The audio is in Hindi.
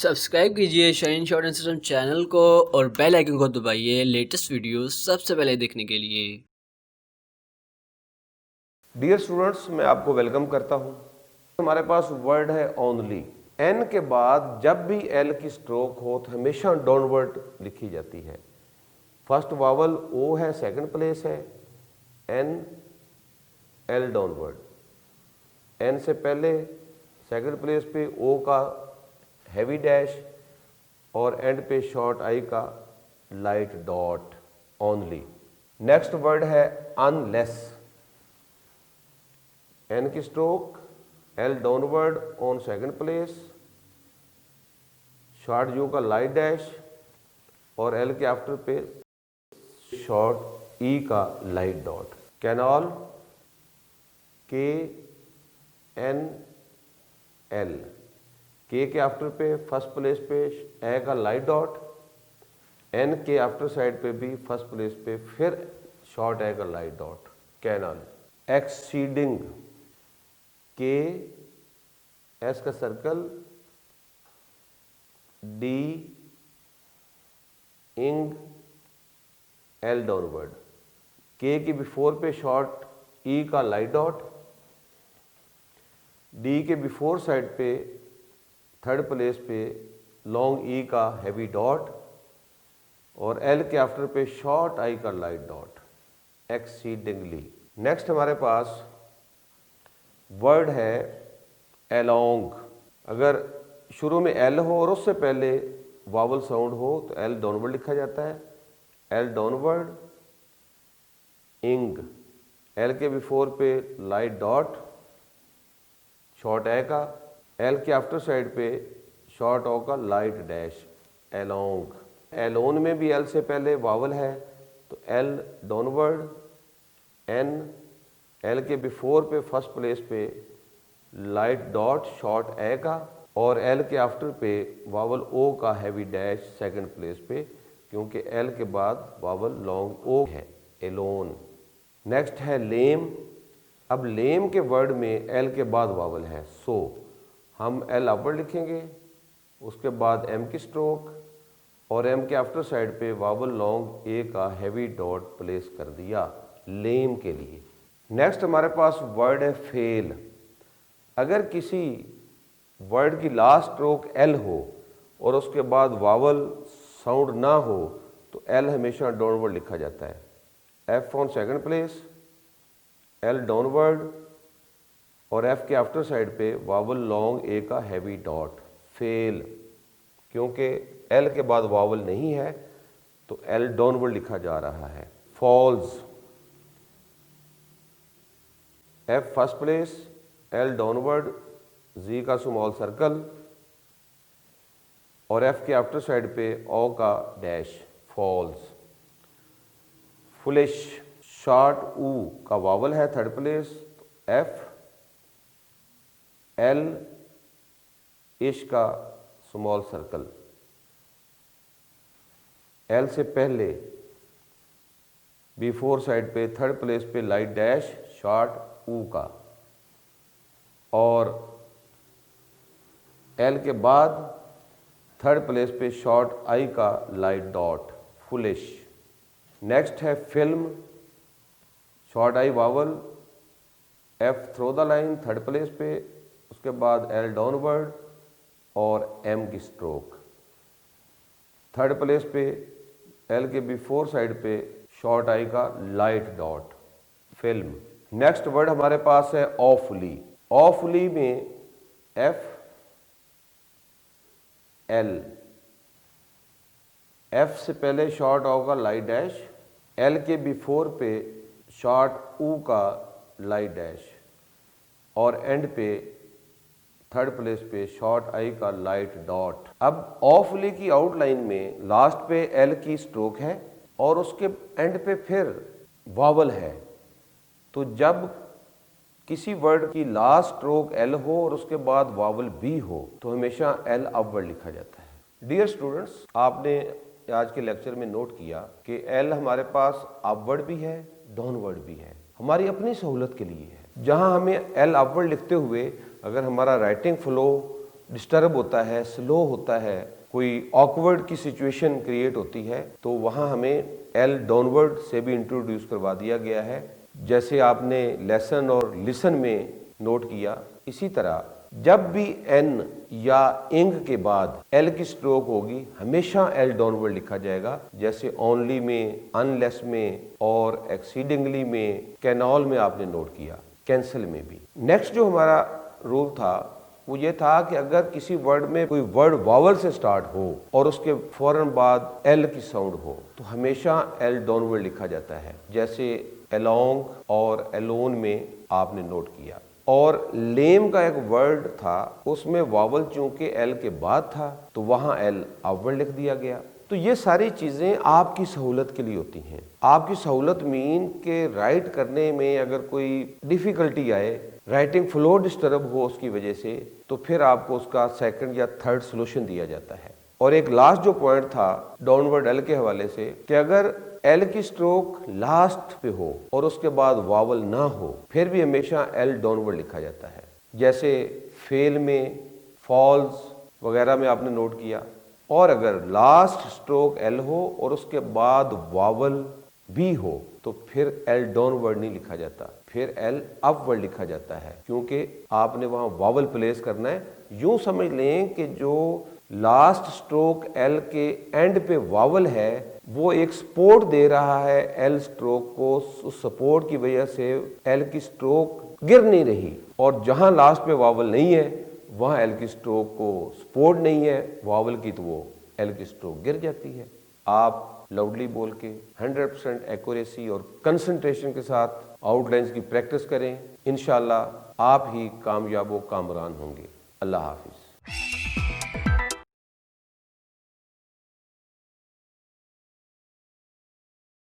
सब्सक्राइब कीजिए शाहीन शॉर्टहैंड चैनल को और बेल आइकन को दबाइए लेटेस्ट वीडियो सबसे पहले देखने के लिए। डियर स्टूडेंट्स, मैं आपको वेलकम करता हूं। हमारे पास वर्ड है ओनली। एन के बाद जब भी एल की स्ट्रोक हो तो हमेशा डाउनवर्ड लिखी जाती है। फर्स्ट वावल ओ है, सेकंड प्लेस है, एन एल डाउनवर्ड। एन से पहले सेकंड प्लेस पे ओ का हैवी डैश और एंड पे शॉर्ट आई का light dot only. Next word है अनलेस। एन की stroke L downward on second place, short you का लाइट डैश और एल के आफ्टर पे शॉर्ट ई का लाइट डॉट। कैनॉल के एन एल, के आफ्टर पे फर्स्ट प्लेस पे ए का लाइट डॉट, एन के आफ्टर साइड पे भी फर्स्ट प्लेस पे फिर शॉर्ट ए का लाइट डॉट। कैनल। एक्सीडिंग, के एस का सर्कल, डी इंग एल डाउनवर्ड। के की बिफोर पे शॉर्ट ई का लाइट डॉट, डी के बिफोर साइड पे थर्ड प्लेस पे लॉन्ग ई का हैवी डॉट और एल के आफ्टर पे शॉर्ट आई का लाइट डॉट। एक्सीडिंगली। नेक्स्ट हमारे पास वर्ड है एलोंग। अगर शुरू में एल हो और उससे पहले वावल साउंड हो तो एल डाउनवर्ड लिखा जाता है। एल डाउनवर्ड इंग, एल के बिफोर पे लाइट डॉट शॉर्ट ए का, एल के आफ्टर साइड पे शॉर्ट ओ का लाइट डैश। एलोंग। एलोन में भी एल से पहले वावल है तो एल डाउनवर्ड, एन एल के बिफोर पे फर्स्ट प्लेस पे लाइट डॉट शॉर्ट ए का और एल के आफ्टर पे वावल ओ का हैवी डैश सेकंड प्लेस पे, क्योंकि एल के बाद वावल लॉन्ग ओ है। एलोन। नेक्स्ट है लेम। अब लेम के वर्ड में एल के बाद वावल है, सो हम एल अपवर्ड लिखेंगे, उसके बाद एम की स्ट्रोक और एम के आफ्टर साइड पे वावल लॉन्ग ए का हैवी डॉट प्लेस कर दिया लेम के लिए। नेक्स्ट हमारे पास वर्ड है फेल। अगर किसी वर्ड की लास्ट स्ट्रोक एल हो और उसके बाद वावल साउंड ना हो तो एल हमेशा डाउनवर्ड लिखा जाता है। F on second place, L downward और एफ के आफ्टर साइड पे वावल लॉन्ग ए का हैवी डॉट। फेल, क्योंकि एल के बाद वावल नहीं है तो एल डाउनवर्ड लिखा जा रहा है। Falls, F first place, L downward, G का स्मॉल सर्कल और एफ के आफ्टर साइड पे ओ का डैश। फॉल्स। फुलिश, शॉर्ट ऊ का वावल है थर्ड प्लेस, एफ, एल, इश का स्मॉल सर्कल, एल से पहले बिफोर साइड पे थर्ड प्लेस पे लाइट डैश शॉर्ट ऊ का और एल के बाद थर्ड प्लेस पे शॉर्ट आई का लाइट डॉट। फुलिश। नेक्स्ट है film. Short I vowel, F through the line third place पे, उसके बाद एल डाउनवर्ड और एम की स्ट्रोक। थर्ड प्लेस पे एल के बिफोर साइड पे शॉर्ट आई का light dot. Film. Next word हमारे पास है ऑफली। ऑफली में एफ, एल, एफ से पहले शॉर्ट ओ का लाइट डैश, एल के बिफोर पे शॉर्ट ऊ का लाइट डैश और एंड पे थर्ड प्लेस पे शॉर्ट आई का लाइट डॉट। अब ऑफली की आउटलाइन में लास्ट पे एल की स्ट्रोक है और उसके एंड पे फिर वावल है, तो जब किसी वर्ड की लास्ट स्ट्रोक एल हो और उसके बाद वावल बी हो तो हमेशा एल अपवर्ड लिखा जाता है। डियर स्टूडेंट्स, आपने आज के लेक्चर में नोट किया कि एल हमारे पास अपवर्ड भी है, डाउनवर्ड भी है, हमारी अपनी सहूलत के लिए है। जहां हमें एल अपवर्ड लिखते हुए अगर हमारा राइटिंग फ्लो डिस्टर्ब होता है, स्लो होता है, कोई ऑकवर्ड की सिचुएशन क्रिएट होती है, तो वहाँ हमें एल डाउनवर्ड से भी इंट्रोड्यूस करवा दिया गया है, जैसे आपने लेसन और लिसन में नोट किया। इसी तरह जब भी एन या इंग के बाद एल की स्ट्रोक होगी हमेशा एल डाउनवर्ड लिखा जाएगा, जैसे ओनली में, अनलेस में और एक्सीडिंगली में, कैनॉल में आपने नोट किया, कैंसिल में भी। नेक्स्ट जो हमारा रूल था वो ये था कि अगर किसी वर्ड में कोई वर्ड वावल से स्टार्ट हो और उसके फौरन बाद एल की साउंड हो तो हमेशा एल डाउनवर्ड लिखा जाता है, जैसे अलोंग और एलोन में आपने नोट किया। और लेम का एक वर्ड था, उसमें वावल चूंकि एल के बाद था तो वहां एल अपवर्ड लिख दिया गया। तो ये सारी चीज़ें आपकी सहूलत के लिए होती हैं। आपकी सहूलत मीन के राइट करने में अगर कोई डिफ़िकल्टी आए, राइटिंग फ्लो डिस्टर्ब हो उसकी वजह से, तो फिर आपको उसका सेकंड या थर्ड सोल्यूशन दिया जाता है। और एक लास्ट जो पॉइंट था डाउनवर्ड एल के हवाले से कि अगर एल की स्ट्रोक लास्ट पे हो और उसके बाद वावल ना हो फिर भी हमेशा एल डाउनवर्ड लिखा जाता है, जैसे फेल में, फॉल्स वगैरह में आपने नोट किया। और अगर लास्ट स्ट्रोक एल हो और उसके बाद वावल भी हो तो फिर एल डाउनवर्ड नहीं लिखा जाता, फिर एल अपवर्ड लिखा जाता है, क्योंकि आपने वहां वावल प्लेस करना है। यूं समझ लें कि जो लास्ट स्ट्रोक एल के एंड पे वावल है वो एक सपोर्ट दे रहा है एल स्ट्रोक को, उस सपोर्ट की वजह से एल की स्ट्रोक गिर नहीं रही। और जहां लास्ट पे वावल नहीं है वहां एल की स्ट्रोक को सपोर्ट नहीं है वावल की, तो वो एल की स्ट्रोक गिर जाती है। आप लाउडली बोल के 100% एक्यूरेसी और कंसंट्रेशन के साथ आउटलाइंस की प्रैक्टिस करें, इंशाल्लाह आप ही कामयाब व कामरान होंगे। अल्लाह हाफिज।